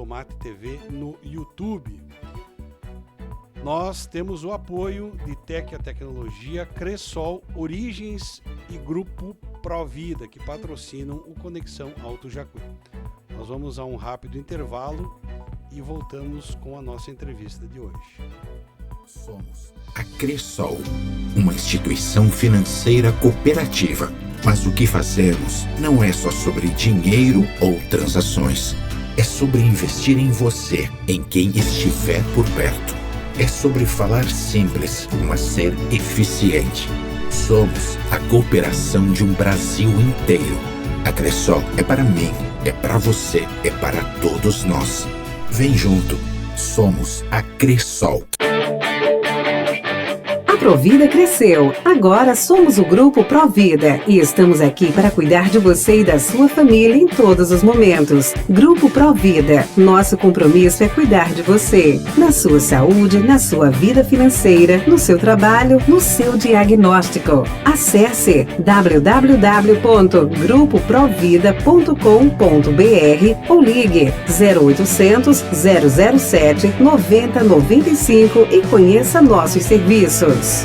Tomate TV no YouTube. Nós temos o apoio de Tecnia Tecnologia, Cressol, Origens e Grupo Provida, que patrocinam o Conexão Alto Jacuí. Nós vamos a um rápido intervalo e voltamos com a nossa entrevista de hoje. Somos a Cressol, uma instituição financeira cooperativa. Mas o que fazemos não é só sobre dinheiro ou transações. É sobre investir em você, em quem estiver por perto. É sobre falar simples, mas ser eficiente. Somos a cooperação de um Brasil inteiro. A Cressol é para mim, é para você, é para todos nós. Vem junto. Somos a Cressol. A Provida cresceu. Agora somos o Grupo Provida e estamos aqui para cuidar de você e da sua família em todos os momentos. Grupo Provida. Nosso compromisso é cuidar de você, na sua saúde, na sua vida financeira, no seu trabalho, no seu diagnóstico. Acesse www.grupoprovida.com.br ou ligue 0800 007 9095 e conheça nossos serviços.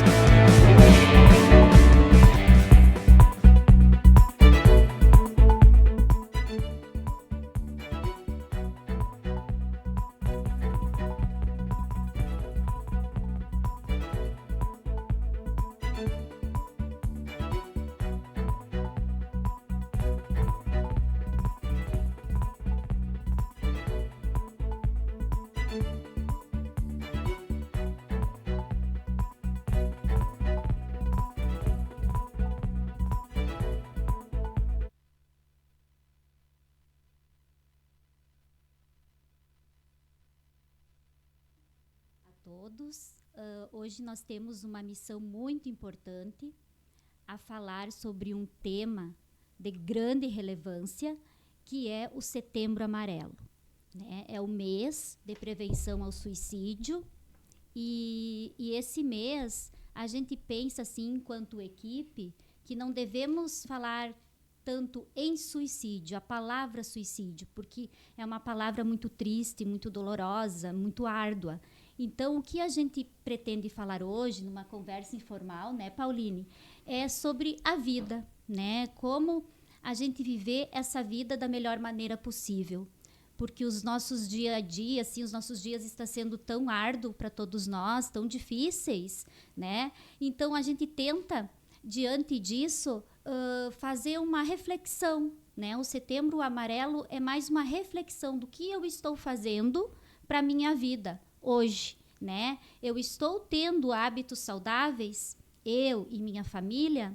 Todos, hoje nós temos uma missão muito importante a falar sobre um tema de grande relevância, que é o Setembro Amarelo, né? É o mês de prevenção ao suicídio e esse mês a gente pensa assim, enquanto equipe, que não devemos falar tanto em suicídio, a palavra suicídio, porque é uma palavra muito triste, muito dolorosa, muito árdua. Então, o que a gente pretende falar hoje, numa conversa informal, né, Pauline, é sobre a vida, né? Como a gente viver essa vida da melhor maneira possível. Porque os nossos dia a dia, assim, os nossos dias estão sendo tão árduos para todos nós, tão difíceis, né? Então, a gente tenta, diante disso, fazer uma reflexão, né? O Setembro Amarelo é mais uma reflexão do que eu estou fazendo para a minha vida hoje, né? Eu estou tendo hábitos saudáveis, eu e minha família?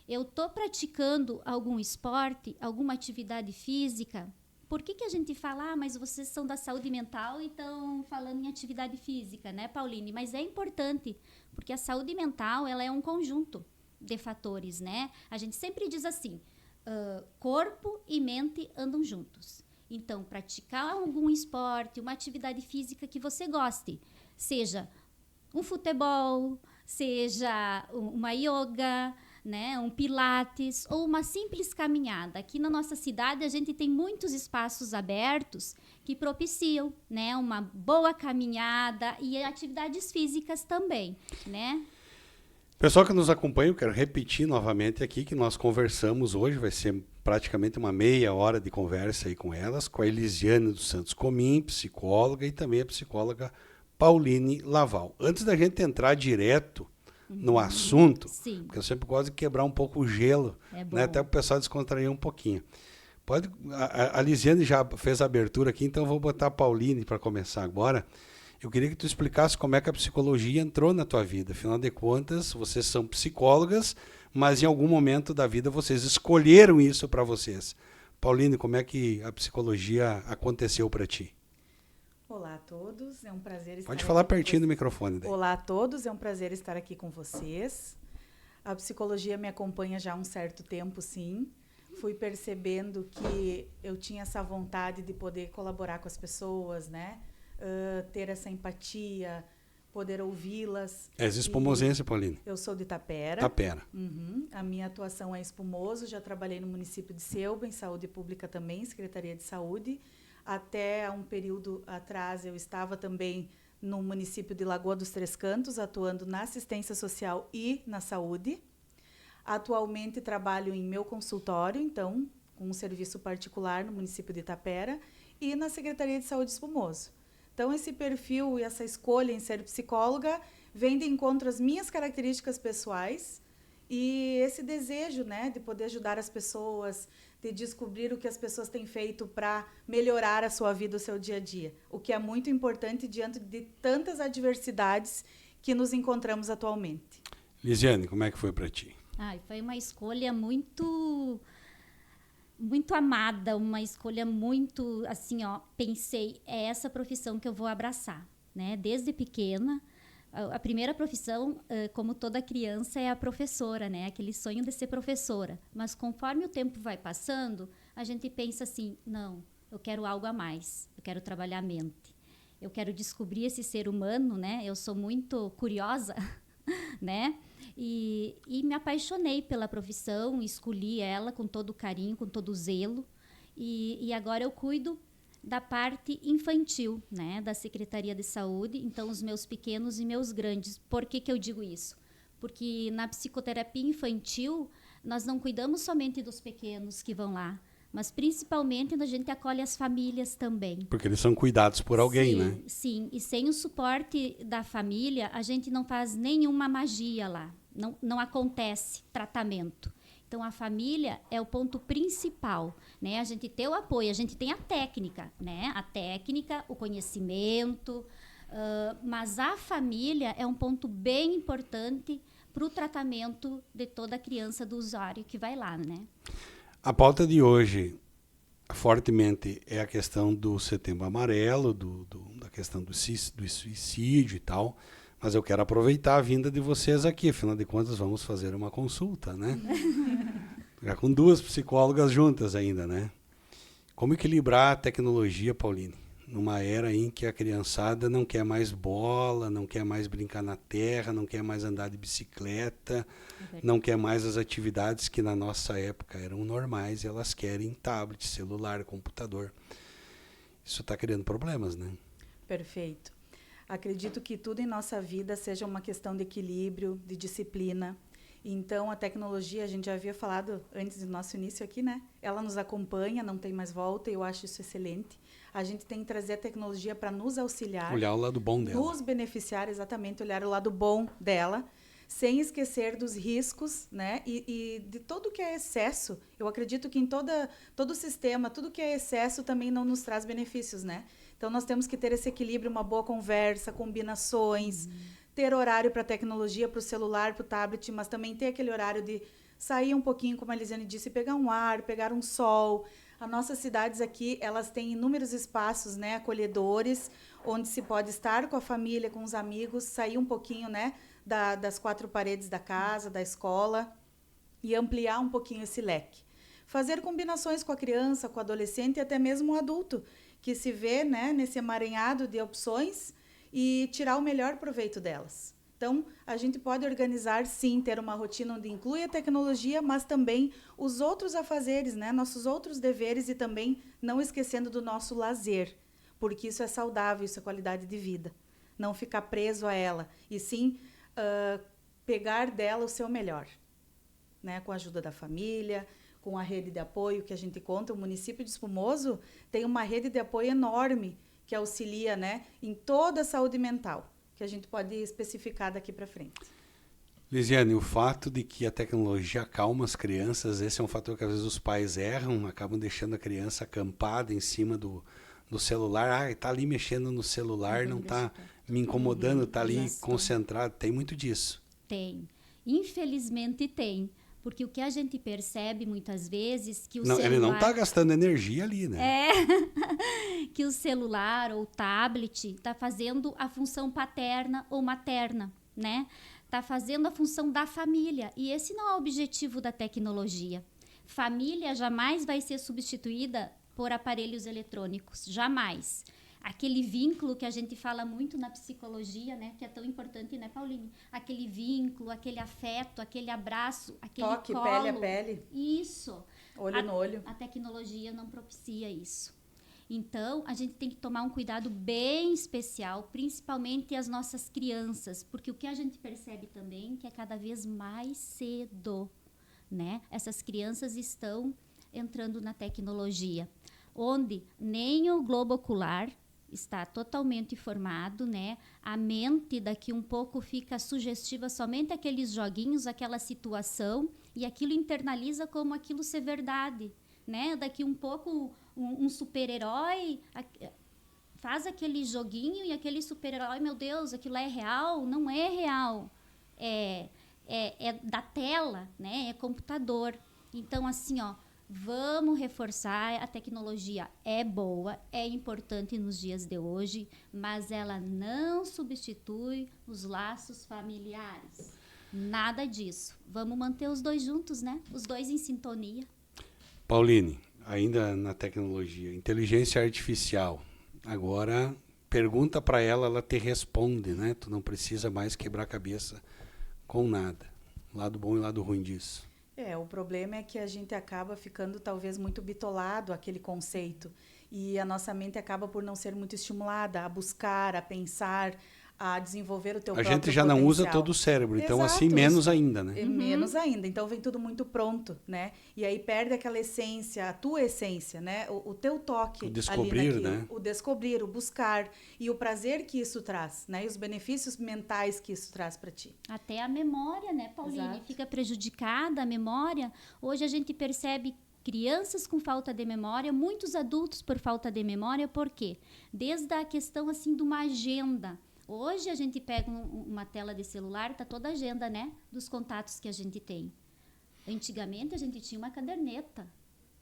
Eu estou praticando algum esporte, alguma atividade física? Por que a gente fala, mas vocês são da saúde mental e estão falando em atividade física, né, Pauline? Mas é importante, porque a saúde mental, ela é um conjunto de fatores, né? A gente sempre diz assim, corpo e mente andam juntos. Então, praticar algum esporte, uma atividade física que você goste, seja um futebol, seja uma yoga, né, um pilates ou uma simples caminhada. Aqui na nossa cidade a gente tem muitos espaços abertos que propiciam, né, uma boa caminhada e atividades físicas também, né? Pessoal que nos acompanha, eu quero repetir novamente aqui que nós conversamos hoje, vai ser praticamente uma meia hora de conversa aí com elas, com a Elisiane dos Santos Comim, psicóloga, e também a psicóloga Pauline Laval. Antes da gente entrar direto no assunto, sim, porque eu sempre gosto de quebrar um pouco o gelo, né, até o pessoal descontrair um pouquinho. A Elisiane já fez a abertura aqui, então eu vou botar a Pauline para começar agora. Eu queria que tu explicasse como é que a psicologia entrou na tua vida. Afinal de contas, vocês são psicólogas, mas em algum momento da vida vocês escolheram isso para vocês. Pauline, como é que a psicologia aconteceu para ti? Olá a todos, é um prazer estar Pode aqui falar com pertinho vocês. do microfone daí. Olá a todos, é um prazer estar aqui com vocês. A psicologia me acompanha já há um certo tempo, sim. Fui percebendo que eu tinha essa vontade de poder colaborar com as pessoas, né? Ter essa empatia, poder ouvi-las. És espumosense, Pauline? Eu sou de Tapera. Tapera. Uhum. A minha atuação é Espumoso, já trabalhei no município de Selba, em saúde pública também, Secretaria de Saúde. Até um período atrás, eu estava também no município de Lagoa dos Três Cantos, atuando na assistência social e na saúde. Atualmente, trabalho em meu consultório, então, com um serviço particular no município de Itapera e na Secretaria de Saúde Espumoso. Então, esse perfil e essa escolha em ser psicóloga vem de encontro às minhas características pessoais e esse desejo, né, de poder ajudar as pessoas, de descobrir o que as pessoas têm feito para melhorar a sua vida, o seu dia a dia. O que é muito importante diante de tantas adversidades que nos encontramos atualmente. Lisiane, como é que foi para ti? Foi uma escolha muito amada, uma escolha muito, assim, pensei, é essa profissão que eu vou abraçar, né? Desde pequena, a primeira profissão, como toda criança, é a professora, né? Aquele sonho de ser professora. Mas conforme o tempo vai passando, a gente pensa assim, não, eu quero algo a mais, eu quero trabalhar a mente, eu quero descobrir esse ser humano, né? Eu sou muito curiosa, né? E me apaixonei pela profissão, escolhi ela com todo carinho, com todo zelo. E agora eu cuido da parte infantil, né, da Secretaria de Saúde, então os meus pequenos e meus grandes. Por que eu digo isso? Porque na psicoterapia infantil, nós não cuidamos somente dos pequenos que vão lá, mas principalmente a gente acolhe as famílias também. Porque eles são cuidados por alguém, sim, né? Sim, e sem o suporte da família, a gente não faz nenhuma magia lá, não acontece tratamento. Então, a família é o ponto principal, né? A gente tem o apoio, a gente tem a técnica, né? A técnica, o conhecimento, mas a família é um ponto bem importante para o tratamento de toda criança do usuário que vai lá, né? A pauta de hoje, fortemente, é a questão do Setembro Amarelo, da questão do suicídio e tal. Mas eu quero aproveitar a vinda de vocês aqui. Afinal de contas, vamos fazer uma consulta, né? Já com 2 psicólogas juntas ainda, né? Como equilibrar a tecnologia, Pauline? Numa era em que a criançada não quer mais bola, não quer mais brincar na terra, não quer mais andar de bicicleta, não quer mais as atividades que na nossa época eram normais e elas querem tablet, celular, computador. Isso está criando problemas, né? Perfeito. Acredito que tudo em nossa vida seja uma questão de equilíbrio, de disciplina. Então, a tecnologia, a gente já havia falado antes do nosso início aqui, né? Ela nos acompanha, não tem mais volta, e eu acho isso excelente. A gente tem que trazer a tecnologia para nos auxiliar. Olhar o lado bom dela. Nos beneficiar, exatamente, olhar o lado bom dela, sem esquecer dos riscos, né? E de tudo que é excesso. Eu acredito que em todo sistema, tudo que é excesso também não nos traz benefícios, né? Então, nós temos que ter esse equilíbrio, uma boa conversa, combinações, ter horário para a tecnologia, para o celular, para o tablet, mas também ter aquele horário de sair um pouquinho, como a Lisiane disse, pegar um ar, pegar um sol. As nossas cidades aqui, elas têm inúmeros espaços, né, acolhedores, onde se pode estar com a família, com os amigos, sair um pouquinho, né, das 4 paredes da casa, da escola, e ampliar um pouquinho esse leque. Fazer combinações com a criança, com o adolescente e até mesmo o adulto, que se vê, né, nesse emaranhado de opções e tirar o melhor proveito delas. Então, a gente pode organizar, sim, ter uma rotina onde inclui a tecnologia, mas também os outros afazeres, né, nossos outros deveres e também não esquecendo do nosso lazer, porque isso é saudável, isso é qualidade de vida. Não ficar preso a ela, e sim pegar dela o seu melhor, né, com a ajuda da família, com a rede de apoio que a gente conta. O município de Espumoso tem uma rede de apoio enorme que auxilia, né, em toda a saúde mental, que a gente pode especificar daqui para frente. Lisiane, o fato de que a tecnologia acalma as crianças, esse é um fator que às vezes os pais erram, acabam deixando a criança acampada em cima do celular. Está ali mexendo no celular, não está me incomodando, está ali concentrado. Tem muito disso. Tem. Infelizmente tem. Porque o que a gente percebe muitas vezes que o não, celular... Ele não está gastando energia ali, né? Que o celular ou o tablet está fazendo a função paterna ou materna, né? Está fazendo a função da família. E esse não é o objetivo da tecnologia. Família jamais vai ser substituída por aparelhos eletrônicos. Jamais. Aquele vínculo que a gente fala muito na psicologia, né, que é tão importante, né, Pauline? Aquele vínculo, aquele afeto, aquele abraço, aquele toque, colo. pele a pele. Isso. Olho no olho. A tecnologia não propicia isso. Então, a gente tem que tomar um cuidado bem especial, principalmente as nossas crianças, porque o que a gente percebe também é que é cada vez mais cedo, né? Essas crianças estão entrando na tecnologia, onde nem o globo ocular está totalmente formado, né? A mente daqui um pouco fica sugestiva somente aqueles joguinhos, aquela situação, e aquilo internaliza como aquilo ser verdade, né? Daqui um pouco um super-herói faz aquele joguinho e aquele super-herói, meu Deus, aquilo é real? Não é real. É da tela, né? É computador. Então, assim, ó, vamos reforçar, a tecnologia é boa, é importante nos dias de hoje, mas ela não substitui os laços familiares. Nada disso. Vamos manter os dois juntos, né? Os dois em sintonia. Pauline, ainda na tecnologia, inteligência artificial. Agora, pergunta para ela, ela te responde, né? Tu não precisa mais quebrar a cabeça com nada. Lado bom e lado ruim disso. O problema é que a gente acaba ficando talvez muito bitolado àquele conceito e a nossa mente acaba por não ser muito estimulada a buscar, a pensar, a desenvolver o teu próprio potencial. A gente já não usa todo o cérebro, então assim menos ainda, né? Menos ainda, então vem tudo muito pronto, né? E aí perde aquela essência, a tua essência, né? O teu toque. O descobrir, ali né? O descobrir, o buscar e o prazer que isso traz, né? E os benefícios mentais que isso traz para ti. Até a memória, né, Pauline? Exato. Fica prejudicada a memória. Hoje a gente percebe crianças com falta de memória, muitos adultos por falta de memória, por quê? Desde a questão, assim, de uma agenda. Hoje a gente pega uma tela de celular, tá toda a agenda, né? Dos contatos que a gente tem. Antigamente a gente tinha uma caderneta,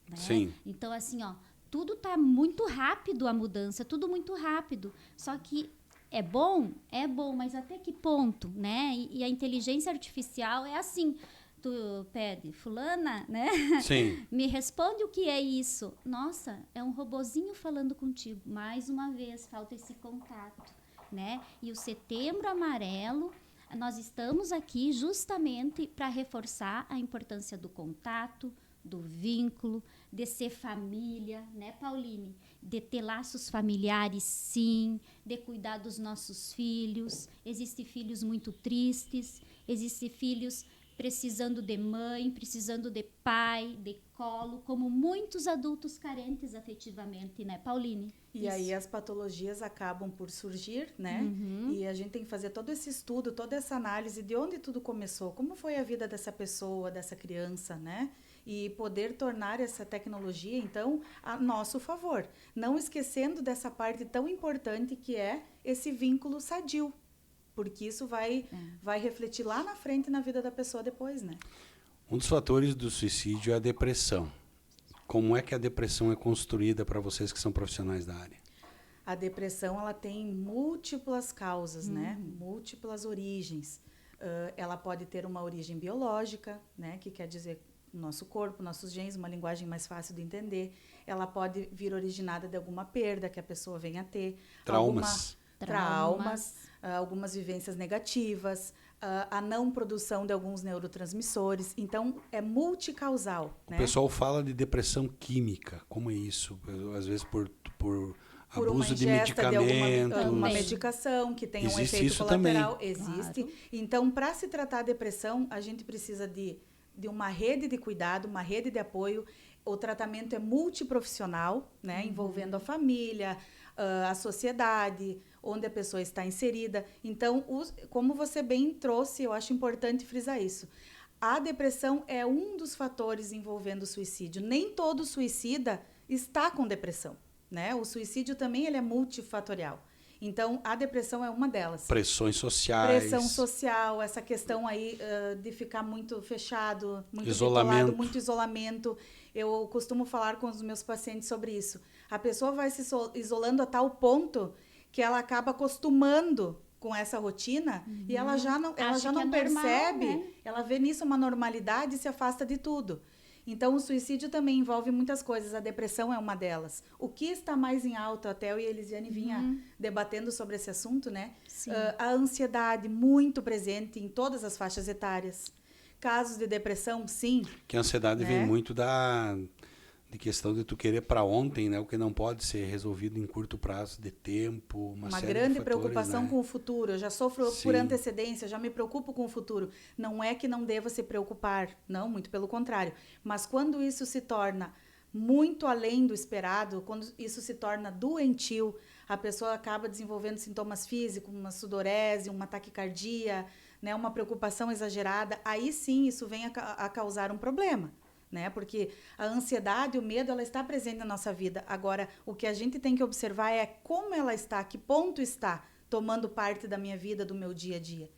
né? Sim. Então, assim, ó, tudo tá muito rápido a mudança, tudo muito rápido. Só que é bom, mas até que ponto, né? E a inteligência artificial é assim. Tu pede, fulana, né? Sim. Me responde o que é isso. Nossa, é um robozinho falando contigo. Mais uma vez, falta esse contato. Né? E o Setembro Amarelo, nós estamos aqui justamente para reforçar a importância do contato, do vínculo, de ser família, né, Pauline? De ter laços familiares, sim, de cuidar dos nossos filhos. Existem filhos muito tristes, existem filhos precisando de mãe, precisando de pai, de colo, como muitos adultos carentes afetivamente, né, Pauline? E aí as patologias acabam por surgir, né? E a gente tem que fazer todo esse estudo, toda essa análise de onde tudo começou, como foi a vida dessa pessoa, dessa criança, né? E poder tornar essa tecnologia, então, a nosso favor. Não esquecendo dessa parte tão importante que é esse vínculo sadio. Porque isso vai refletir lá na frente na vida da pessoa depois, né? Um dos fatores do suicídio é a depressão. Como é que a depressão é construída para vocês que são profissionais da área? A depressão, ela tem múltiplas causas, né? Múltiplas origens. Ela pode ter uma origem biológica, né? Que quer dizer o nosso corpo, nossos genes, uma linguagem mais fácil de entender. Ela pode vir originada de alguma perda que a pessoa venha a ter. Traumas, algumas vivências negativas, a não produção de alguns neurotransmissores. Então, é multicausal. O pessoal fala de depressão química. Como é isso? Às vezes por abuso de medicamento. Uma medicação que tem um efeito colateral. Também. Existe. Claro. Então, para se tratar a depressão, a gente precisa de uma rede de cuidado, uma rede de apoio. O tratamento é multiprofissional, né? Envolvendo a família, a sociedade, onde a pessoa está inserida. Então, como você bem trouxe, eu acho importante frisar isso. A depressão é um dos fatores envolvendo o suicídio. Nem todo suicida está com depressão, né? O suicídio também ele é multifatorial. Então, a depressão é uma delas. Pressões sociais. Pressão social, essa questão aí de ficar muito fechado, muito isolamento. Bitolado, muito isolamento. Eu costumo falar com os meus pacientes sobre isso. A pessoa vai se isolando a tal ponto que ela acaba acostumando com essa rotina e ela já não percebe, normal, né? Ela vê nisso uma normalidade e se afasta de tudo. Então, o suicídio também envolve muitas coisas. A depressão é uma delas. O que está mais em alta, até eu e a Elisiane vinha debatendo sobre esse assunto, né? A ansiedade muito presente em todas as faixas etárias. Casos de depressão, sim. Que a ansiedade vem muito de questão de tu querer para ontem, né? O que não pode ser resolvido em curto prazo de tempo, uma série grande de fatores, preocupação, né? com o futuro. Eu já sofro Sim. por antecedência, já me preocupo com o futuro. Não é que não deva se preocupar, não, muito pelo contrário. Mas quando isso se torna muito além do esperado, quando isso se torna doentio, a pessoa acaba desenvolvendo sintomas físicos, uma sudorese, uma taquicardia, né, uma preocupação exagerada, aí sim isso vem a causar um problema. Né? Porque a ansiedade, o medo, ela está presente na nossa vida. Agora, o que a gente tem que observar é como ela está, que ponto está tomando parte da minha vida, do meu dia a dia.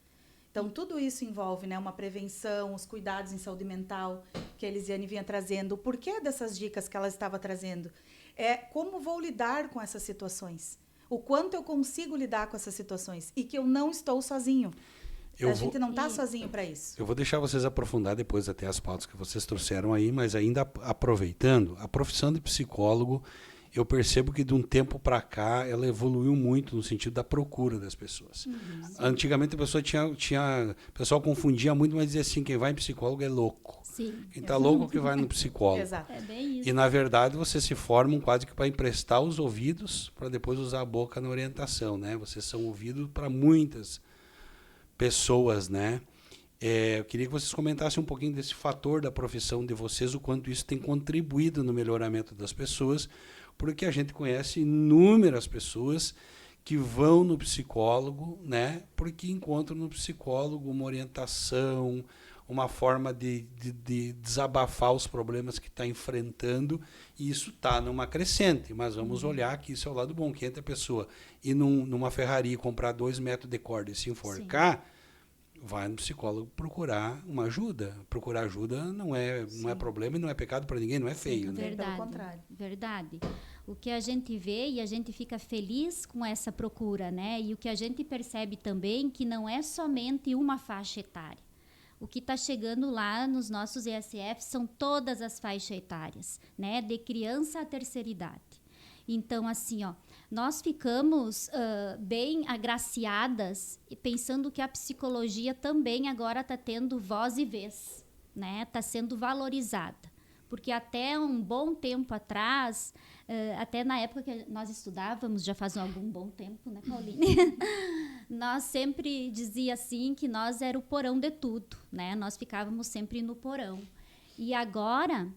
Então, tudo isso envolve, né, uma prevenção, os cuidados em saúde mental que a Elisiane vinha trazendo. O porquê dessas dicas que ela estava trazendo? É como vou lidar com essas situações. O quanto eu consigo lidar com essas situações. E que eu não estou sozinho. A gente não está sozinho para isso. Eu vou deixar vocês aprofundar depois até as pautas que vocês trouxeram aí, mas ainda aproveitando, a profissão de psicólogo, eu percebo que de um tempo para cá ela evoluiu muito no sentido da procura das pessoas. Antigamente a pessoa o pessoal confundia muito, mas dizia assim, quem vai em psicólogo é louco. Sim. Quem está louco que vai no psicólogo. Exato. É bem isso. E na verdade vocês se formam quase que para emprestar os ouvidos para depois usar a boca na orientação, né? Vocês são ouvidos para muitas pessoas, né? Eu queria que vocês comentassem um pouquinho desse fator da profissão de vocês, o quanto isso tem contribuído no melhoramento das pessoas, porque a gente conhece inúmeras pessoas que vão no psicólogo, né? Porque encontram no psicólogo uma orientação, uma forma de desabafar os problemas que está enfrentando, e isso está numa crescente, mas vamos olhar que isso é o lado bom, que entra a pessoa ir numa ferraria comprar 2 metros de corda e se enforcar, vai no psicólogo procurar uma ajuda. Procurar ajuda não é problema e não é pecado para ninguém, não é feio. Sim, né? Pelo contrário. Verdade. O que a gente vê e a gente fica feliz com essa procura, né? E o que a gente percebe também que não é somente uma faixa etária. O que está chegando lá nos nossos ESF são todas as faixas etárias, né? De criança à terceira idade. Então, assim, ó, nós ficamos bem agraciadas pensando que a psicologia também agora está tendo voz e vez, né? Está sendo valorizada. Porque até um bom tempo atrás, até na época que nós estudávamos, já faz algum bom tempo, né, Pauline? Nós sempre dizia assim que nós era o porão de tudo, né? Nós ficávamos sempre no porão. E agora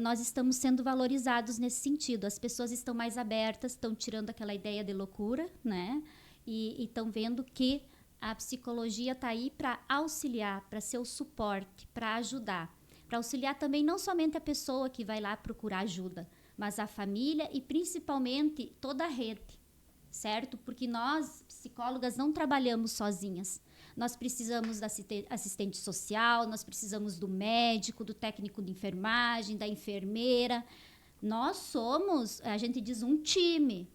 nós estamos sendo valorizados nesse sentido. As pessoas estão mais abertas, estão tirando aquela ideia de loucura, né? E estão vendo que a psicologia está aí para auxiliar, para ser o suporte, para ajudar. Para auxiliar também não somente a pessoa que vai lá procurar ajuda, mas a família e principalmente toda a rede, certo? Porque nós, psicólogas, não trabalhamos sozinhas. Nós precisamos da assistente social, nós precisamos do médico, do técnico de enfermagem, da enfermeira. Nós somos, a gente diz, um time,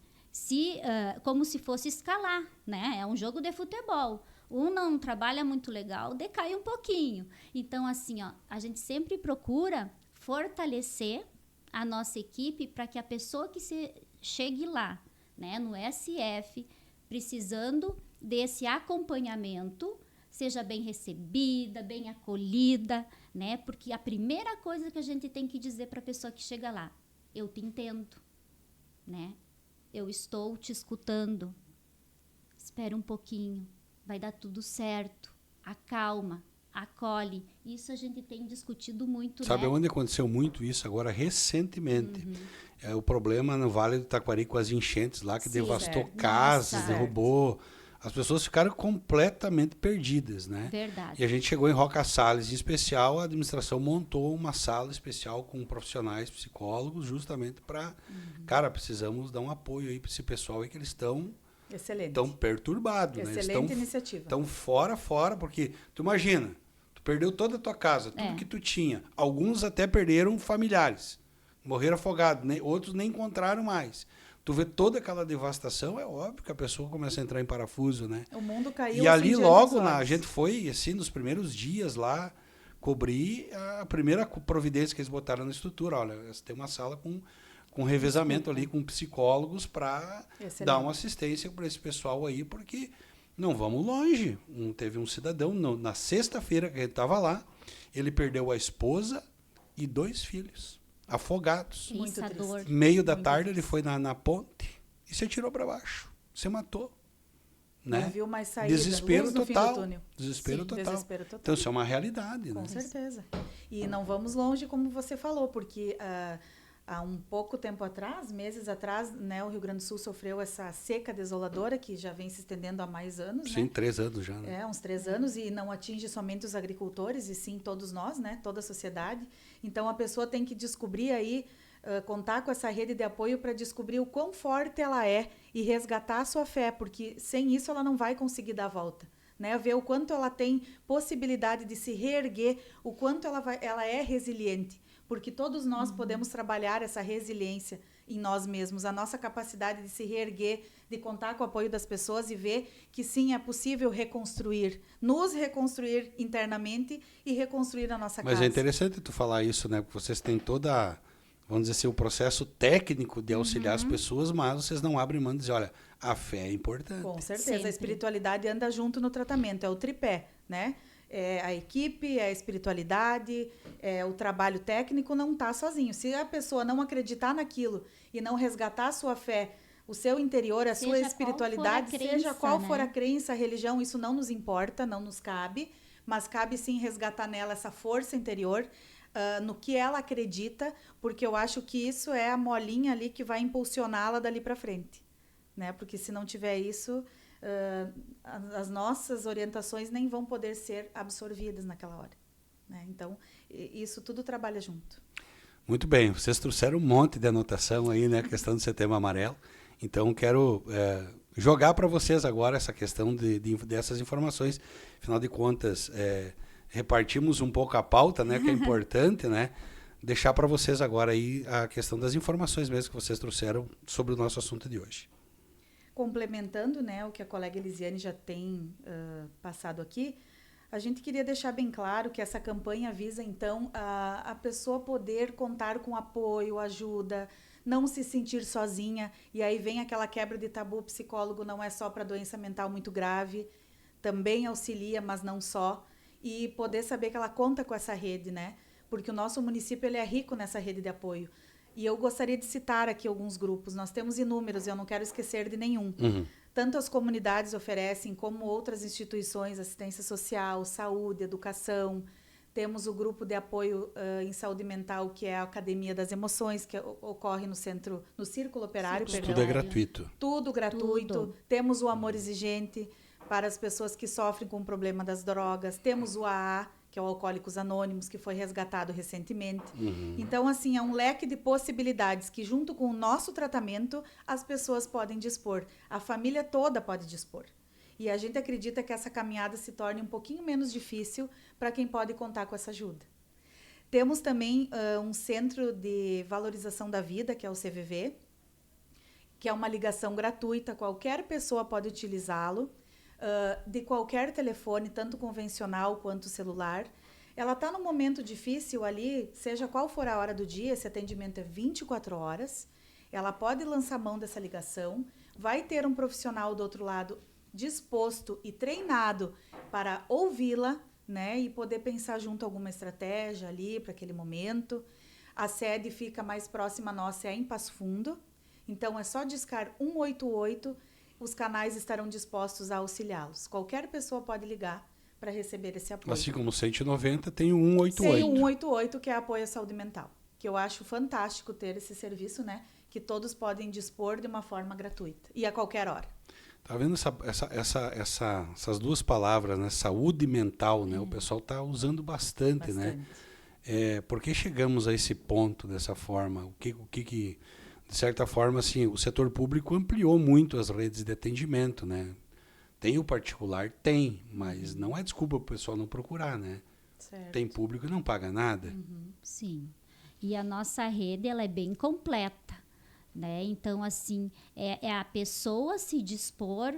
como se fosse escalar, né? É um jogo de futebol. Um não trabalha muito legal, decai um pouquinho. Então, assim, ó, a gente sempre procura fortalecer a nossa equipe para que a pessoa que chegue lá, né, no SF, precisando desse acompanhamento, seja bem recebida, bem acolhida, né? Porque a primeira coisa que a gente tem que dizer para a pessoa que chega lá, eu te entendo, né? Eu estou te escutando. Espera um pouquinho, vai dar tudo certo. Acalma, acolhe. Isso a gente tem discutido muito, Sabe né? onde aconteceu muito isso agora recentemente? O problema no Vale do Taquari com as enchentes lá, que Sim, devastou certo. casas, Nossa. derrubou. As pessoas ficaram completamente perdidas, né? Verdade. E a gente chegou em Roca Salles, em especial, a administração montou uma sala especial com profissionais psicólogos, justamente para, cara, precisamos dar um apoio aí para esse pessoal aí que eles estão Excelente. perturbados, né? Eles Excelente iniciativa. Estão fora, porque tu imagina, tu perdeu toda a tua casa, tudo que tu tinha. Alguns até perderam familiares, morreram afogados, né? Outros nem encontraram mais. Tu vê toda aquela devastação, é óbvio que a pessoa começa a entrar em parafuso, né? O mundo caiu. E ali assim, logo, diante dos a olhos. gente foi, assim, nos primeiros dias lá, cobrir a primeira providência que eles botaram na estrutura. Olha, tem uma sala com revezamento ali, com psicólogos para Excelente. dar uma assistência para esse pessoal aí, porque não vamos longe. Teve um cidadão, na sexta-feira que a gente estava lá, ele perdeu a esposa e 2 filhos. afogados. Muito triste. Meio da tarde ele foi na ponte e se atirou para baixo. Se matou. Né? Não viu mais saída. Desespero luz no total. fim do túnel. Desespero total. Desespero total. Então isso é uma realidade. Com né? certeza. E não vamos longe, como você falou, porque há um pouco tempo atrás, meses atrás, né, o Rio Grande do Sul sofreu essa seca desoladora que já vem se estendendo há mais anos. Sim, né? 3 anos já. Né? Uns 3 anos, e não atinge somente os agricultores, e sim todos nós, né, toda a sociedade. Então a pessoa tem que descobrir aí, contar com essa rede de apoio para descobrir o quão forte ela é e resgatar a sua fé, porque sem isso ela não vai conseguir dar a volta. Né? Ver o quanto ela tem possibilidade de se reerguer, o quanto ela é resiliente, porque todos nós podemos trabalhar essa resiliência em nós mesmos, a nossa capacidade de se reerguer, de contar com o apoio das pessoas e ver que sim, é possível reconstruir, nos reconstruir internamente e reconstruir a nossa casa. Mas é interessante tu falar isso, né? Porque vocês têm toda, vamos dizer assim, o processo técnico de auxiliar as pessoas, mas vocês não abrem mão de dizer, olha, a fé é importante. Com certeza, Sempre. A espiritualidade anda junto no tratamento, é o tripé, né? É a equipe, é a espiritualidade, o trabalho técnico não está sozinho. Se a pessoa não acreditar naquilo e não resgatar a sua fé, o seu interior, a sua espiritualidade, seja qual for a crença, a religião, isso não nos importa, não nos cabe, mas cabe sim resgatar nela essa força interior, no que ela acredita, porque eu acho que isso é a molinha ali que vai impulsioná-la dali para frente. Né? Porque se não tiver isso, as nossas orientações nem vão poder ser absorvidas naquela hora. Né? Então, isso tudo trabalha junto. Muito bem, vocês trouxeram um monte de anotação aí, né, a questão do Setembro Amarelo. Então, quero jogar para vocês agora essa questão dessas informações. Afinal de contas, repartimos um pouco a pauta, né, que é importante, né? Deixar para vocês agora aí a questão das informações mesmo que vocês trouxeram sobre o nosso assunto de hoje. Complementando, né, o que a colega Elisiane já tem passado aqui, a gente queria deixar bem claro que essa campanha visa, então, a pessoa poder contar com apoio, ajuda, não se sentir sozinha. E aí vem aquela quebra de tabu, o psicólogo não é só para doença mental muito grave, também auxilia, mas não só. E poder saber que ela conta com essa rede, né? Porque o nosso município ele é rico nessa rede de apoio. E eu gostaria de citar aqui alguns grupos. Nós temos inúmeros, eu não quero esquecer de nenhum. Tanto as comunidades oferecem, como outras instituições, assistência social, saúde, educação. Temos o grupo de apoio em saúde mental, que é a Academia das Emoções, que ocorre no Círculo Operário. Tudo é gratuito. Tudo gratuito. Tudo. Temos o Amor Exigente, para as pessoas que sofrem com o problema das drogas. Temos o AA, que é o Alcoólicos Anônimos, que foi resgatado recentemente. Então, assim, é um leque de possibilidades que, junto com o nosso tratamento, as pessoas podem dispor. A família toda pode dispor. E a gente acredita que essa caminhada se torne um pouquinho menos difícil para quem pode contar com essa ajuda. Temos também um Centro de Valorização da Vida, que é o CVV, que é uma ligação gratuita, qualquer pessoa pode utilizá-lo, de qualquer telefone, tanto convencional quanto celular. Ela está num momento difícil ali, seja qual for a hora do dia, esse atendimento é 24 horas, ela pode lançar mão dessa ligação, vai ter um profissional do outro lado disposto e treinado para ouvi-la, né, e poder pensar junto alguma estratégia ali para aquele momento. A sede fica mais próxima nossa, é em Passo Fundo, então é só discar 188, os canais estarão dispostos a auxiliá-los. Qualquer pessoa pode ligar para receber esse apoio. Assim como o 190, tem o 188. Tem o 188, que é apoio à saúde mental, que eu acho fantástico ter esse serviço, né, que todos podem dispor de uma forma gratuita e a qualquer hora. Tá vendo essas duas palavras, né? Saúde mental, né? O pessoal está usando bastante, né? Por que chegamos a esse ponto dessa forma? O que de certa forma, assim, o setor público ampliou muito as redes de atendimento, né? Tem o particular? Tem, mas não é desculpa para o pessoal não procurar, né? Certo. Tem público e não paga nada. Sim. E a nossa rede, ela é bem completa, né? Então, assim, é a pessoa se dispor,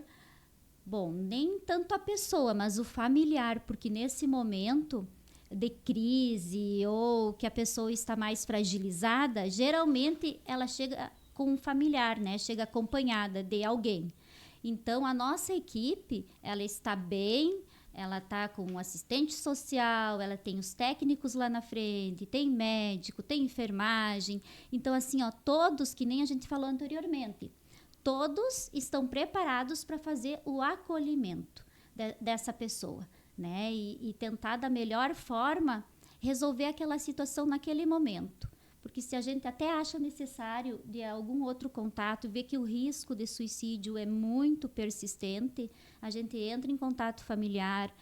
bom, nem tanto a pessoa, mas o familiar, porque nesse momento de crise ou que a pessoa está mais fragilizada, geralmente ela chega com um familiar, né? Chega acompanhada de alguém. Então, a nossa equipe, ela está bem Ela está com um assistente social, ela tem os técnicos lá na frente, tem médico, tem enfermagem. Então, assim, ó, todos, que nem a gente falou anteriormente, todos estão preparados para fazer o acolhimento dessa pessoa, né? E tentar, da melhor forma, resolver aquela situação naquele momento. Porque se a gente até acha necessário de algum outro contato, vê que o risco de suicídio é muito persistente, a gente entra em contato familiar,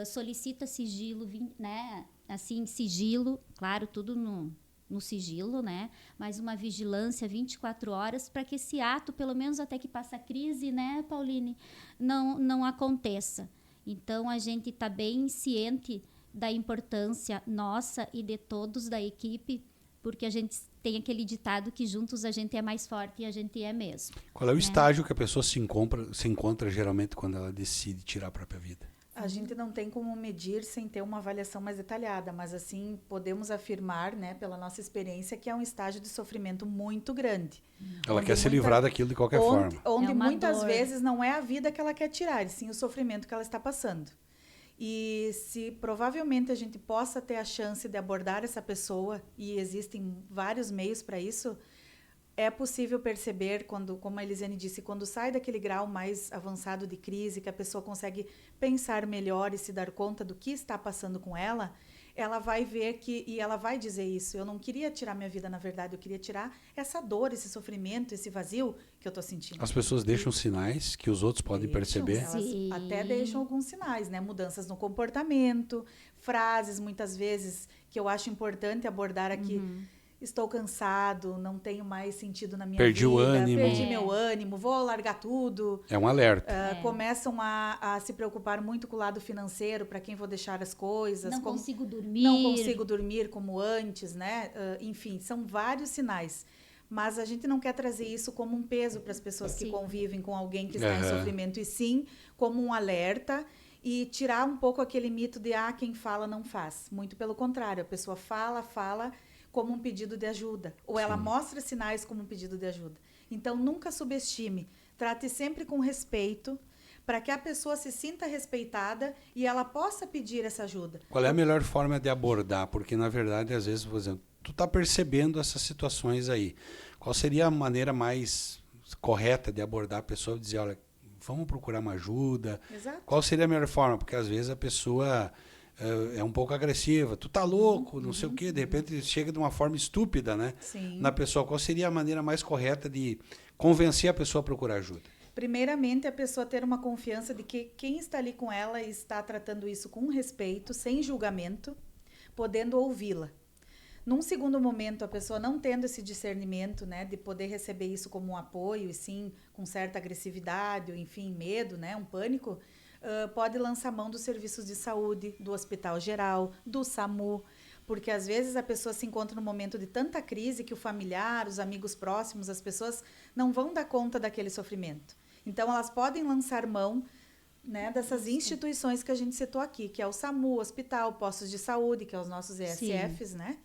solicita sigilo, né? Assim, sigilo, claro, tudo no sigilo, né? Mas uma vigilância 24 horas para que esse ato, pelo menos até que passe a crise, né, Pauline, não aconteça. Então, a gente está bem ciente da importância nossa e de todos da equipe, porque a gente tem aquele ditado que juntos a gente é mais forte e a gente é mesmo. Qual é o estágio que a pessoa se encontra geralmente quando ela decide tirar a própria vida? A gente não tem como medir sem ter uma avaliação mais detalhada, mas assim podemos afirmar, né, pela nossa experiência, que é um estágio de sofrimento muito grande. Ela quer se livrar daquilo de qualquer forma. Onde muitas vezes não é a vida que ela quer tirar, e sim o sofrimento que ela está passando. E se provavelmente a gente possa ter a chance de abordar essa pessoa, e existem vários meios para isso, é possível perceber, quando, como a Elisiane disse, quando sai daquele grau mais avançado de crise, que a pessoa consegue pensar melhor e se dar conta do que está passando com ela, ela vai ver que, e ela vai dizer isso, eu não queria tirar minha vida, na verdade, eu queria tirar essa dor, esse sofrimento, esse vazio que eu estou sentindo. As pessoas deixam sinais que os outros podem perceber? Elas até deixam alguns sinais, né? Mudanças no comportamento, frases, muitas vezes, que eu acho importante abordar aqui. Estou cansado, não tenho mais sentido na minha vida. Perdi o ânimo. Perdi meu ânimo, vou largar tudo. É um alerta. Começam a se preocupar muito com o lado financeiro, para quem vou deixar as coisas. Não consigo dormir. Não consigo dormir como antes, né? Enfim, são vários sinais. Mas a gente não quer trazer isso como um peso para as pessoas que convivem com alguém que está em sofrimento, e sim como um alerta, e tirar um pouco aquele mito de quem fala não faz. Muito pelo contrário, a pessoa fala como um pedido de ajuda, ou ela mostra sinais como um pedido de ajuda. Então, nunca subestime, trate sempre com respeito, para que a pessoa se sinta respeitada e ela possa pedir essa ajuda. Qual é a melhor forma de abordar? Porque, na verdade, às vezes, por exemplo, tu está percebendo essas situações aí. Qual seria a maneira mais correta de abordar a pessoa e dizer, olha, vamos procurar uma ajuda? Exato. Qual seria a melhor forma? Porque, às vezes, a pessoa é um pouco agressiva. Tu tá louco, não sei o quê. De repente, chega de uma forma estúpida, né? Sim. Na pessoa. Qual seria a maneira mais correta de convencer a pessoa a procurar ajuda? Primeiramente, a pessoa ter uma confiança de que quem está ali com ela está tratando isso com respeito, sem julgamento, podendo ouvi-la. Num segundo momento, a pessoa não tendo esse discernimento, né, de poder receber isso como um apoio, e sim com certa agressividade, ou enfim, medo, né, um pânico, pode lançar mão dos serviços de saúde, do Hospital Geral, do SAMU, porque às vezes a pessoa se encontra num momento de tanta crise que o familiar, os amigos próximos, as pessoas não vão dar conta daquele sofrimento. Então, elas podem lançar mão, né, dessas instituições que a gente citou aqui, que é o SAMU, hospital, postos de saúde, que é os nossos ESFs, né?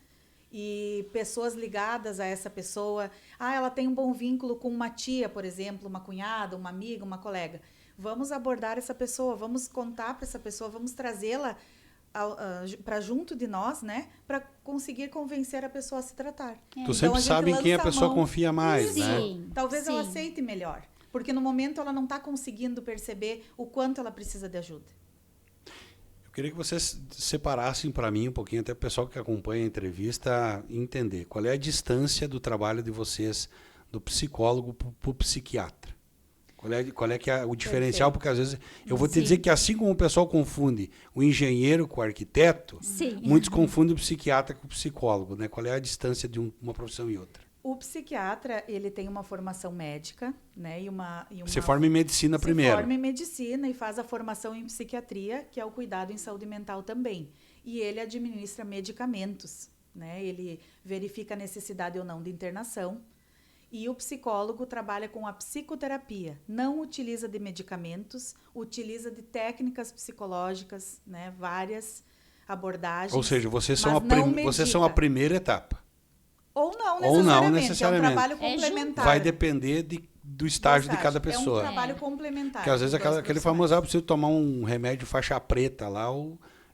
E pessoas ligadas a essa pessoa. Ela tem um bom vínculo com uma tia, por exemplo, uma cunhada, uma amiga, uma colega. Vamos abordar essa pessoa, vamos contar para essa pessoa, vamos trazê-la para junto de nós, né? Para conseguir convencer a pessoa a se tratar. Tu sempre sabe em quem a pessoa confia mais, né? Talvez ela aceite melhor. Porque no momento ela não está conseguindo perceber o quanto ela precisa de ajuda. Eu queria que vocês separassem para mim um pouquinho, até o pessoal que acompanha a entrevista, entender qual é a distância do trabalho de vocês, do psicólogo para o psiquiatra. Qual é que é o diferencial? Porque às vezes eu vou te dizer que assim como o pessoal confunde o engenheiro com o arquiteto, muitos confundem o psiquiatra com o psicólogo, né? Qual é a distância de uma profissão e outra? O psiquiatra, ele tem uma formação médica, né? Você forma em medicina primeiro. Você forma em medicina e faz a formação em psiquiatria, que é o cuidado em saúde mental também. E ele administra medicamentos, né? Ele verifica a necessidade ou não de internação. E o psicólogo trabalha com a psicoterapia. Não utiliza de medicamentos, utiliza de técnicas psicológicas, né? Várias abordagens. Ou seja, vocês são a primeira etapa. Ou não necessariamente. É um trabalho complementar. Vai depender do estágio de cada pessoa. É um trabalho complementar. Porque às vezes aquele famoso, preciso tomar um remédio faixa preta lá,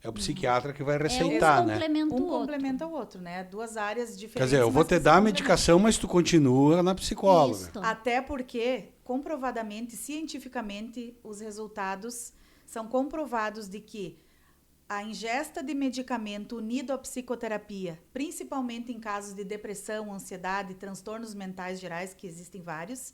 é o psiquiatra que vai receitar, né? Um complementa o outro, né? Duas áreas diferentes. Quer dizer, eu vou te dar a medicação, mas tu continua na psicóloga. Isso. Até porque, comprovadamente, cientificamente, os resultados são comprovados de que a ingesta de medicamento unido à psicoterapia, principalmente em casos de depressão, ansiedade, transtornos mentais gerais, que existem vários,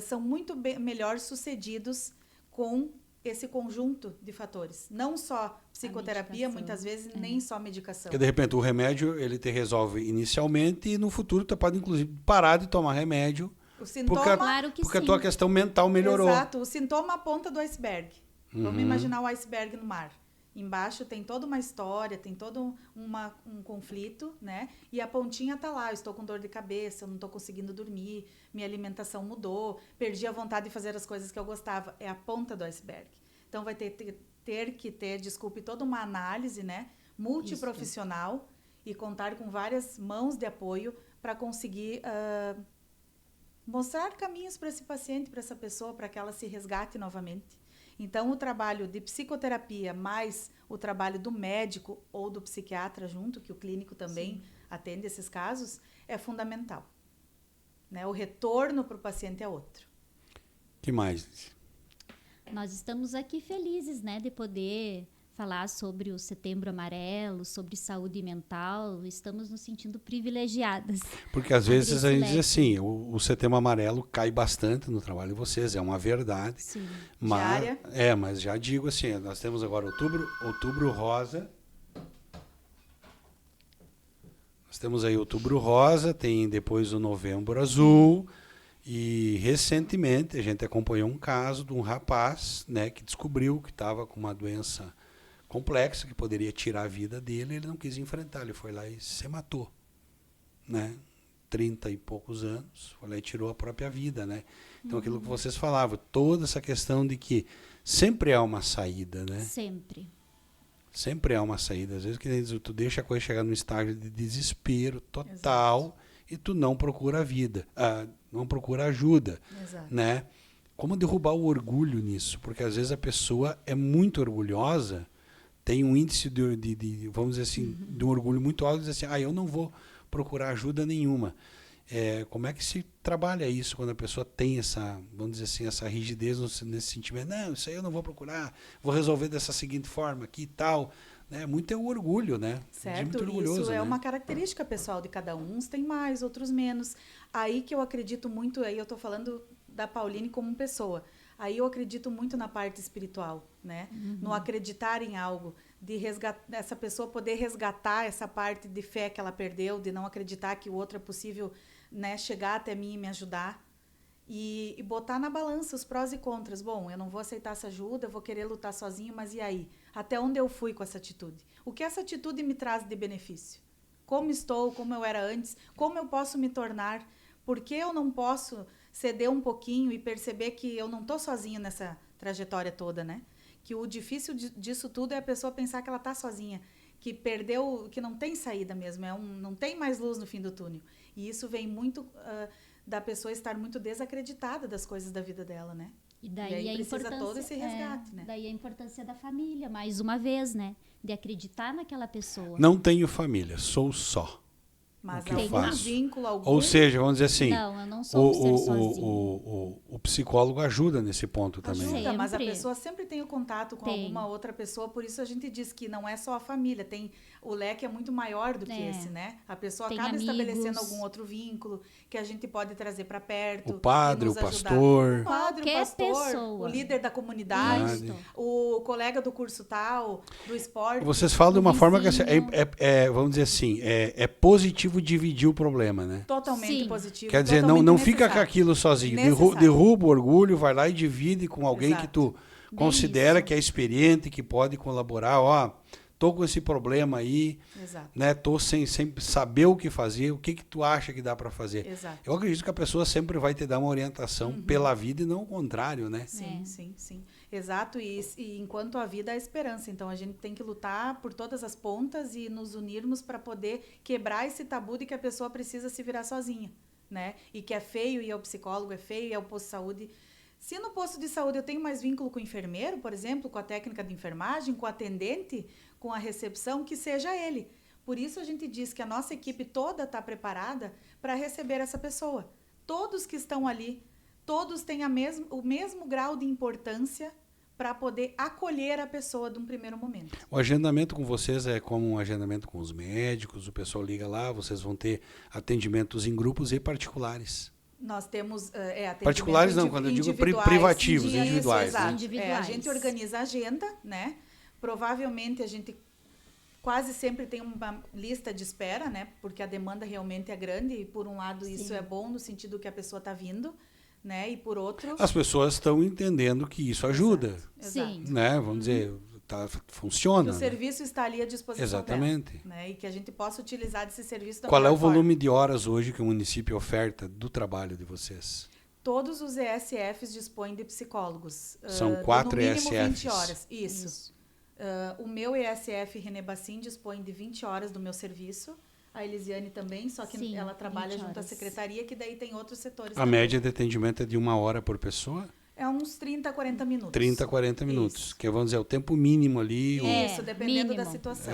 são muito melhor sucedidos com esse conjunto de fatores. Não só psicoterapia, muitas vezes, nem só medicação. Porque, de repente, o remédio, ele te resolve inicialmente e, no futuro, tu pode, inclusive, parar de tomar remédio. O sintoma, porque a tua questão mental melhorou. Exato. O sintoma aponta do iceberg. Vamos imaginar o iceberg no mar. Embaixo tem toda uma história, tem todo um conflito, né? E a pontinha tá lá, eu estou com dor de cabeça, eu não estou conseguindo dormir, minha alimentação mudou, perdi a vontade de fazer as coisas que eu gostava. É a ponta do iceberg. Então vai ter que ter, desculpe, toda uma análise, né? Multiprofissional e contar com várias mãos de apoio para conseguir mostrar caminhos para esse paciente, para essa pessoa, para que ela se resgate novamente. Então, o trabalho de psicoterapia mais o trabalho do médico ou do psiquiatra junto, que o clínico também atende esses casos, é fundamental. Né? O retorno para o paciente é outro. Que mais? Nós estamos aqui felizes, né, de poder falar sobre o Setembro Amarelo, sobre saúde mental. Estamos nos sentindo privilegiadas. Porque às vezes a gente diz assim, o Setembro Amarelo cai bastante no trabalho de vocês, é uma verdade. Sim. Mas já digo assim, nós temos agora outubro rosa. Nós temos aí outubro rosa, tem depois o novembro azul. E recentemente a gente acompanhou um caso de um rapaz, né, que descobriu que estava com uma doença complexa, que poderia tirar a vida dele, ele não quis enfrentar, ele foi lá e se matou, né? 30 e poucos anos, foi lá e tirou a própria vida, né? Então, aquilo que vocês falavam, toda essa questão de que sempre há uma saída, né? Sempre há uma saída. Às vezes tu deixa a coisa chegar num estágio de desespero total. Exato. E tu não procura a vida, não procura ajuda, Exato. Né? Como derrubar o orgulho nisso? Porque às vezes a pessoa é muito orgulhosa, tem um índice de vamos dizer assim, de um orgulho muito alto, diz assim, eu não vou procurar ajuda nenhuma. Como é que se trabalha isso quando a pessoa tem essa, vamos dizer assim, essa rigidez nesse sentimento? Não, isso aí eu não vou procurar, vou resolver dessa seguinte forma aqui e tal. Muito é o orgulho, né? Certo, muito orgulhoso, isso é né? uma característica pessoal de cada um. Uns têm mais, outros menos. Aí que eu acredito muito, aí eu estou falando da Pauline como pessoa. Aí eu acredito muito na parte espiritual, né? No acreditar em algo, de essa pessoa poder resgatar essa parte de fé que ela perdeu, de não acreditar que o outro é possível, né, chegar até mim e me ajudar. E botar na balança os prós e contras. Bom, eu não vou aceitar essa ajuda, eu vou querer lutar sozinho, mas e aí? Até onde eu fui com essa atitude? O que essa atitude me traz de benefício? Como estou, como eu era antes, como eu posso me tornar? Por que eu não posso ceder um pouquinho e perceber que eu não estou sozinho nessa trajetória toda, né? Que o difícil disso tudo é a pessoa pensar que ela está sozinha, que perdeu, que não tem saída mesmo, não tem mais luz no fim do túnel. E isso vem muito da pessoa estar muito desacreditada das coisas da vida dela, né? E daí precisa todo esse resgate, né? Daí a importância da família, mais uma vez, né? De acreditar naquela pessoa. Não tenho família, sou só. Mas algum vínculo, algum... Ou seja, vamos dizer assim... Não, eu não sou um ser sozinho. O psicólogo ajuda nesse ponto também. Ajuda, mas a pessoa sempre tem o contato com alguma outra pessoa, por isso a gente diz que não é só a família, o leque é muito maior do que esse, né? A pessoa acaba estabelecendo algum outro vínculo que a gente pode trazer para perto. O padre, o pastor. O padre, o pastor, pessoa. O líder da comunidade, o colega do curso tal, do esporte. Vocês falam de uma forma que vamos dizer assim, é positivo dividir o problema, né? Totalmente positivo. Quer dizer, não fica com aquilo sozinho. Derruba o orgulho, vai lá e divide com alguém que tu considera que é experiente, que pode colaborar. Tô com esse problema aí, né? Tô sem saber o que fazer, o que tu acha que dá para fazer. Exato. Eu acredito que a pessoa sempre vai te dar uma orientação pela vida e não o contrário, né? Sim. Exato, e enquanto a vida é a esperança. Então, a gente tem que lutar por todas as pontas e nos unirmos para poder quebrar esse tabu de que a pessoa precisa se virar sozinha. né? E que é feio ir ao psicólogo, é feio ir ao posto de saúde. Se no posto de saúde eu tenho mais vínculo com o enfermeiro, por exemplo, com a técnica de enfermagem, com o atendente, com a recepção, que seja ele. Por isso a gente diz que a nossa equipe toda está preparada para receber essa pessoa. Todos que estão ali, todos têm o mesmo grau de importância para poder acolher a pessoa de um primeiro momento. O agendamento com vocês é como um agendamento com os médicos, o pessoal liga lá, vocês vão ter atendimentos em grupos e particulares. Nós temos particulares não, quando eu digo privativos, individuais. Exato. Né? Individuais. A gente organiza a agenda, né? Provavelmente a gente quase sempre tem uma lista de espera, né? Porque a demanda realmente é grande e por um lado isso é bom no sentido que a pessoa está vindo, né? E por outro... As pessoas estão entendendo que isso ajuda. Exato. Sim. Né? Vamos dizer, funciona. Que o serviço está ali à disposição Exatamente. dela, né? E que a gente possa utilizar desse serviço da Qual é o forma. volume de horas hoje que o município oferta do trabalho de vocês? Todos os ESFs dispõem de psicólogos. São 4 no mínimo ESFs. 20 horas. Isso. O meu ESF René Bassin dispõe de 20 horas do meu serviço. A Elisiane também, só que ela trabalha junto à secretaria, que daí tem outros setores. A média de atendimento é de 1 hora por pessoa? É uns 30, 40 minutos. 30, 40 minutos. Isso. Que vamos dizer, o tempo mínimo ali. Isso, dependendo da situação.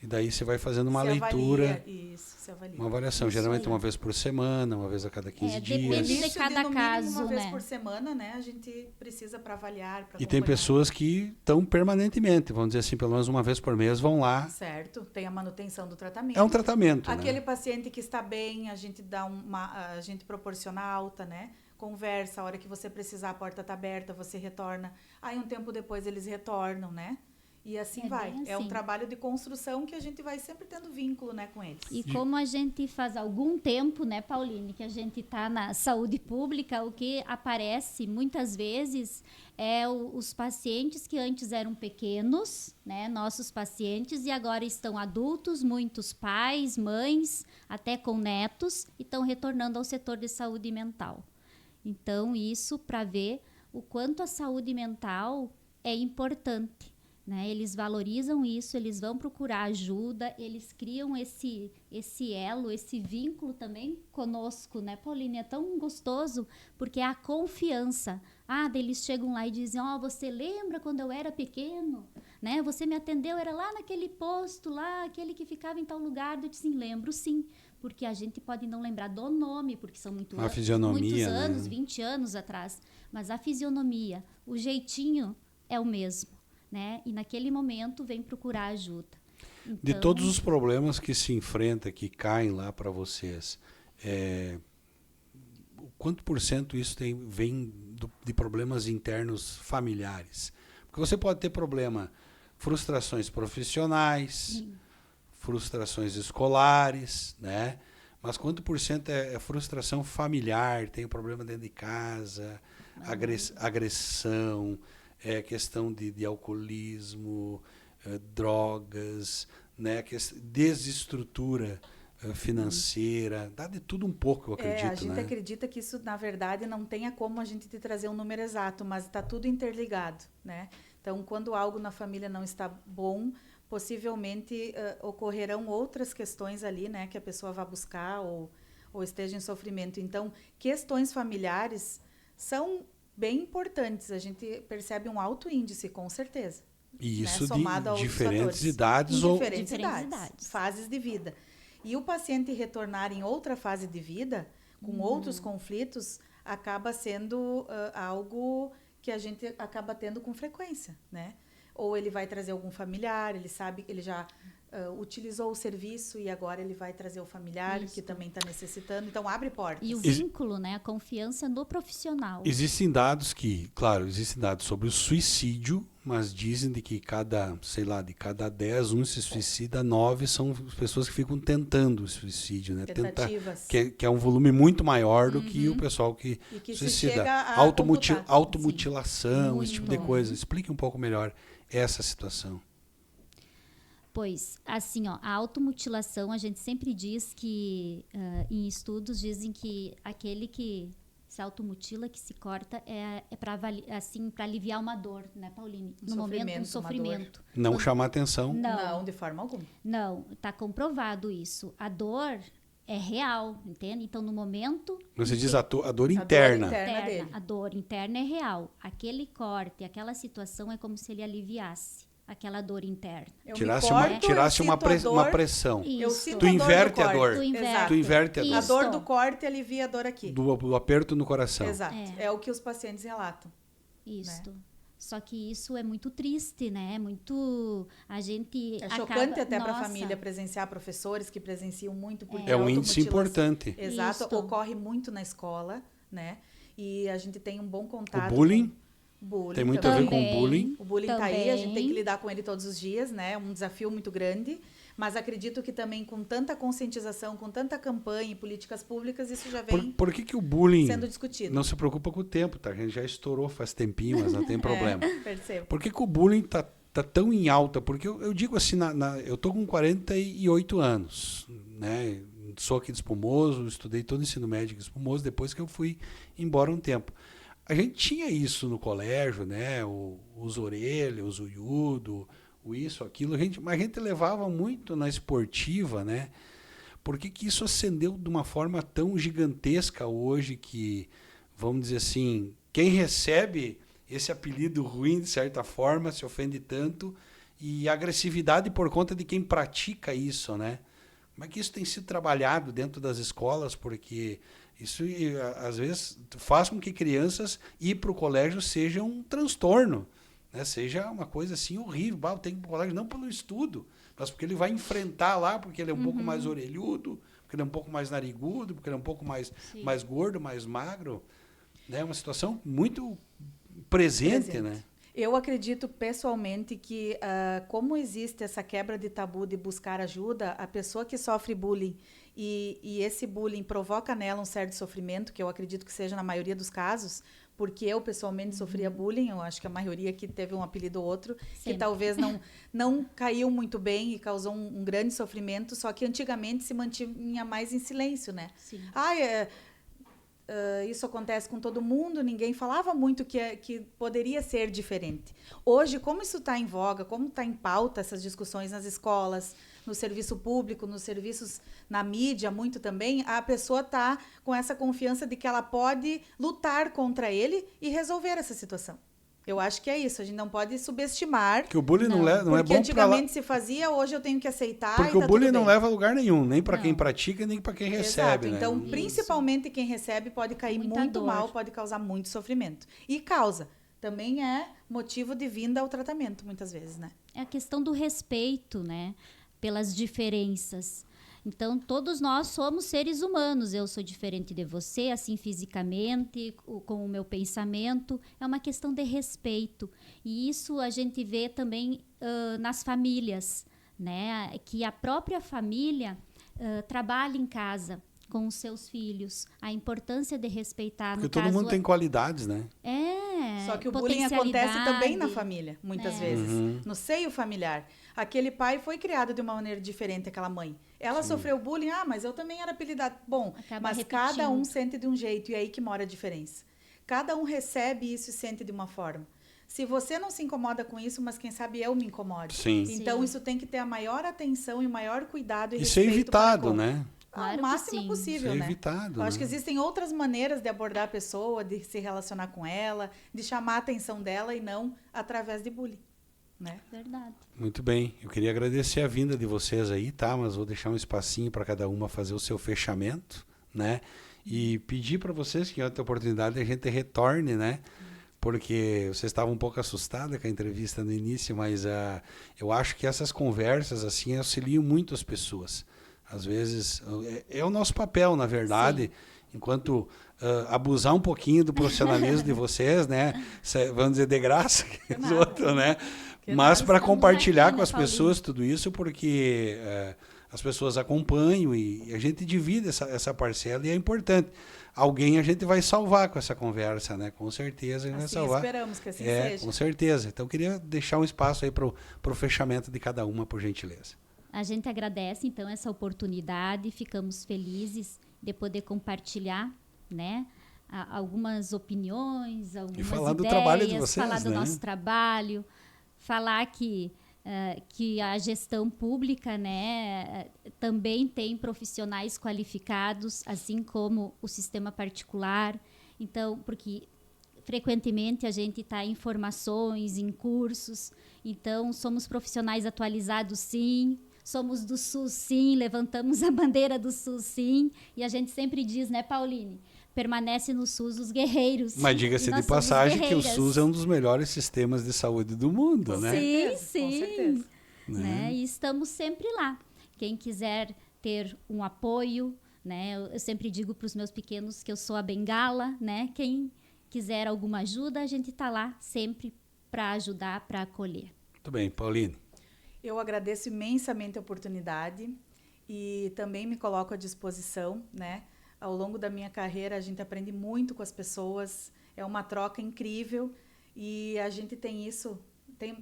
E daí você vai fazendo uma leitura. Avalia, isso, se avalia. Uma avaliação, isso geralmente uma vez por semana, uma vez a cada 15 dias. Depende de cada caso, uma vez né? por semana, né? A gente precisa para avaliar, pra E tem pessoas que estão permanentemente, vamos dizer assim, pelo menos uma vez por mês vão lá. Certo, tem a manutenção do tratamento. É um tratamento, Aquele paciente que está bem, a gente dá a gente proporciona alta, né? Conversa, a hora que você precisar, a porta está aberta, você retorna. Aí um tempo depois eles retornam, né? E assim vai. Assim. É um trabalho de construção que a gente vai sempre tendo vínculo, né, com eles. E como a gente faz algum tempo, né, Pauline, que a gente está na saúde pública, o que aparece muitas vezes é os pacientes que antes eram pequenos, né, nossos pacientes, e agora estão adultos, muitos pais, mães, até com netos, e estão retornando ao setor de saúde mental. Então, isso para ver o quanto a saúde mental é importante, né? Eles valorizam isso, eles vão procurar ajuda, eles criam esse elo, esse vínculo também conosco, né, Pauline? É tão gostoso, porque é a confiança. Eles chegam lá e dizem, você lembra quando eu era pequeno? Né? Você me atendeu, era lá naquele posto, lá, aquele que ficava em tal lugar. Eu disse, lembro sim. Porque a gente pode não lembrar do nome, porque são muitos anos, 20 anos atrás. Mas a fisionomia, o jeitinho é o mesmo, né? E naquele momento vem procurar ajuda. Então, de todos os problemas que se enfrenta, que caem lá para vocês, quanto por cento isso vem de problemas internos familiares? Porque você pode ter frustrações profissionais, frustrações escolares, né? Mas quanto por cento é frustração familiar, tem problema dentro de casa, agressão, questão de alcoolismo, drogas, né? Desestrutura financeira, dá de tudo um pouco, eu acredito. A gente acredita que isso, na verdade, não tenha como a gente te trazer um número exato, mas está tudo interligado, né? Então, quando algo na família não está bom, possivelmente ocorrerão outras questões ali, né, que a pessoa vá buscar ou esteja em sofrimento. Então, questões familiares são bem importantes. A gente percebe um alto índice, com certeza. E isso, né, somado de diferentes idades ou diferentes idades, fases de vida. E o paciente retornar em outra fase de vida, com outros conflitos, acaba sendo algo que a gente acaba tendo com frequência, né? Ou ele vai trazer algum familiar, ele sabe que ele já utilizou o serviço e agora ele vai trazer o familiar que também está necessitando. Então, abre portas. E o vínculo, né? A confiança no profissional. Existem dados sobre o suicídio, mas dizem de que de cada 10, um se suicida, 9 são pessoas que ficam tentando o suicídio, né? Tentativas. Que é um volume muito maior do que o pessoal que suicida. Automutilação, esse tipo de coisa. Explique um pouco melhor essa situação. Pois, assim, a automutilação, a gente sempre diz que, em estudos, dizem que aquele que se automutila, que se corta, é para aliviar uma dor, né, Pauline? No momento, um sofrimento. Não chamar atenção? Não, de forma alguma. Não, está comprovado isso. A dor é real, entende? Então, no momento... Você diz a dor interna. Dele. A dor interna é real. Aquele corte, aquela situação é como se ele aliviasse aquela dor interna. Tirasse uma pressão. Isso. Tu inverte a dor. Tu inverte a dor. A dor do corte alivia a dor aqui. Do aperto no coração. Exato. É o que os pacientes relatam. Isso. Né? Só que isso é muito triste, né? Muito... A gente chocante até para a família presenciar, professores que presenciam muito. É um índice importante. Exato. Isso. Ocorre muito na escola, né? E a gente tem um bom contato. O bullying? Bullying tem muito a ver com o bullying. O bullying está aí, a gente tem que lidar com ele todos os dias, né? É um desafio muito grande, mas acredito que também com tanta conscientização, com tanta campanha e políticas públicas, isso já vem por que o bullying sendo discutido. Não se preocupa com o tempo, tá? A gente já estourou faz tempinho, mas não tem problema. Percebo. Por que o bullying tá tão em alta? Porque eu digo assim, eu tô com 48 anos, né? Sou aqui de Espumoso, estudei todo o ensino médio de Espumoso, depois que eu fui embora um tempo. A gente tinha isso no colégio, né? Os orelhas, o iudo, o isso, aquilo. Mas a gente levava muito na esportiva, né? Por que isso ascendeu de uma forma tão gigantesca hoje que, vamos dizer assim, quem recebe esse apelido ruim, de certa forma, se ofende tanto, e agressividade por conta de quem pratica isso, né? Como é que isso tem sido trabalhado dentro das escolas? Porque isso, às vezes, faz com que crianças ir para o colégio seja um transtorno, né? Seja uma coisa assim horrível. Tem que ir para o colégio não pelo estudo, mas porque ele vai enfrentar lá, porque ele é um pouco mais orelhudo, porque ele é um pouco mais narigudo, porque ele é um pouco mais gordo, mais magro. É uma situação muito presente. Né? Eu acredito pessoalmente que, como existe essa quebra de tabu de buscar ajuda, a pessoa que sofre bullying e esse bullying provoca nela um certo sofrimento, que eu acredito que seja na maioria dos casos, porque eu pessoalmente sofria bullying, eu acho que a maioria que teve um apelido ou outro, que talvez não caiu muito bem e causou um grande sofrimento, só que antigamente se mantinha mais em silêncio, né? Sim. Isso acontece com todo mundo, ninguém falava muito que poderia ser diferente. Hoje, como isso está em voga, como está em pauta essas discussões nas escolas, no serviço público, nos serviços, na mídia, muito também, a pessoa está com essa confiança de que ela pode lutar contra ele e resolver essa situação. Eu acho que é isso, a gente não pode subestimar. Que o bullying não é bom. Porque antigamente se fazia, hoje eu tenho que aceitar. Porque o bullying não leva a lugar nenhum, nem para quem pratica, nem para quem recebe. Exato. Então, né? Principalmente quem recebe pode cair muito mal, pode causar muito sofrimento. E causa. Também é motivo de vinda ao tratamento, muitas vezes, né? É a questão do respeito, né? Pelas diferenças. Então, todos nós somos seres humanos. Eu sou diferente de você, assim, fisicamente, com o meu pensamento. É uma questão de respeito. E isso a gente vê também nas famílias, né? Que a própria família trabalha em casa com os seus filhos. A importância de respeitar, porque todo mundo tem qualidades, né? Só que o bullying acontece também na família, muitas vezes. No seio familiar. Aquele pai foi criado de uma maneira diferente, aquela mãe. Ela sofreu bullying, mas eu também era apelidado. Bom, mas repetindo. Cada um sente de um jeito, e aí que mora a diferença. Cada um recebe isso e sente de uma forma. Se você não se incomoda com isso, mas quem sabe eu me incomode. Sim. Então, isso tem que ter a maior atenção e o maior cuidado e isso respeito. Isso é evitado, né? Claro, o máximo possível, né? Evitado, eu acho que existem outras maneiras de abordar a pessoa, de se relacionar com ela, de chamar a atenção dela e não através de bullying. Né? Verdade. Muito bem. Eu queria agradecer a vinda de vocês aí, tá? Mas vou deixar um espacinho para cada uma fazer o seu fechamento, né? E pedir para vocês que em outra oportunidade a gente retorne, né? Porque vocês estavam um pouco assustadas com a entrevista no início, mas eu acho que essas conversas assim auxiliam muito as pessoas. Às vezes é o nosso papel, na verdade. Sim. Enquanto abusar um pouquinho do profissionalismo de vocês, né? Vamos dizer, de graça, que os outros, né? Mas para compartilhar com as pessoas tudo isso, porque as pessoas acompanham e a gente divide essa parcela e é importante. Alguém a gente vai salvar com essa conversa, né? Com certeza a gente vai salvar. Esperamos que assim seja. Com certeza. Então eu queria deixar um espaço aí para o fechamento de cada uma, por gentileza. A gente agradece, então, essa oportunidade, ficamos felizes de poder compartilhar, né, algumas opiniões, algumas ideias, do trabalho de vocês, falar do nosso trabalho, falar que que a gestão pública, né, também tem profissionais qualificados, assim como o sistema particular. Então, porque frequentemente a gente está em formações, em cursos, então somos profissionais atualizados, sim. Somos do SUS, sim, levantamos a bandeira do SUS, sim. E a gente sempre diz, né, Pauline? Permanece no SUS os guerreiros. Mas diga-se de passagem que o SUS é um dos melhores sistemas de saúde do mundo, né? Sim, sim. Com certeza. Né? E estamos sempre lá. Quem quiser ter um apoio, né? Eu sempre digo para os meus pequenos que eu sou a bengala, né? Quem quiser alguma ajuda, a gente está lá sempre para ajudar, para acolher. Muito bem, Pauline. Eu agradeço imensamente a oportunidade e também me coloco à disposição, né? Ao longo da minha carreira, a gente aprende muito com as pessoas, é uma troca incrível e a gente tem isso,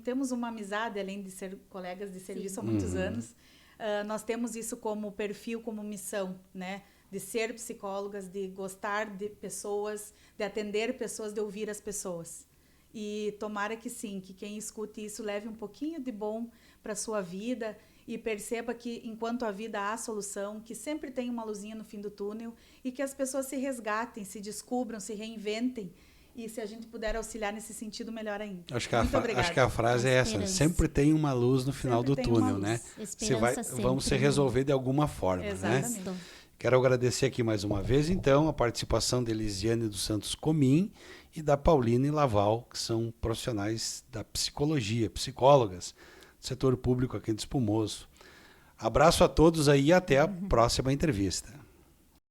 temos uma amizade, além de ser colegas de serviço há muitos anos, nós temos isso como perfil, como missão, né? De ser psicólogas, de gostar de pessoas, de atender pessoas, de ouvir as pessoas. E tomara que sim, que quem escute isso leve um pouquinho de bom para a sua vida e perceba que enquanto a vida há solução, que sempre tem uma luzinha no fim do túnel e que as pessoas se resgatem, se descubram, se reinventem. E se a gente puder auxiliar nesse sentido, melhor ainda. Acho que a frase é essa, sempre tem uma luz no final do túnel, né? Vamos se resolver de alguma forma, exatamente, né? Quero agradecer aqui mais uma vez, então, a participação de Elisiane dos Santos Comim e da Pauline Laval, que são profissionais da psicologia, psicólogas, do setor público aqui de Espumoso. Abraço a todos aí e até a próxima entrevista.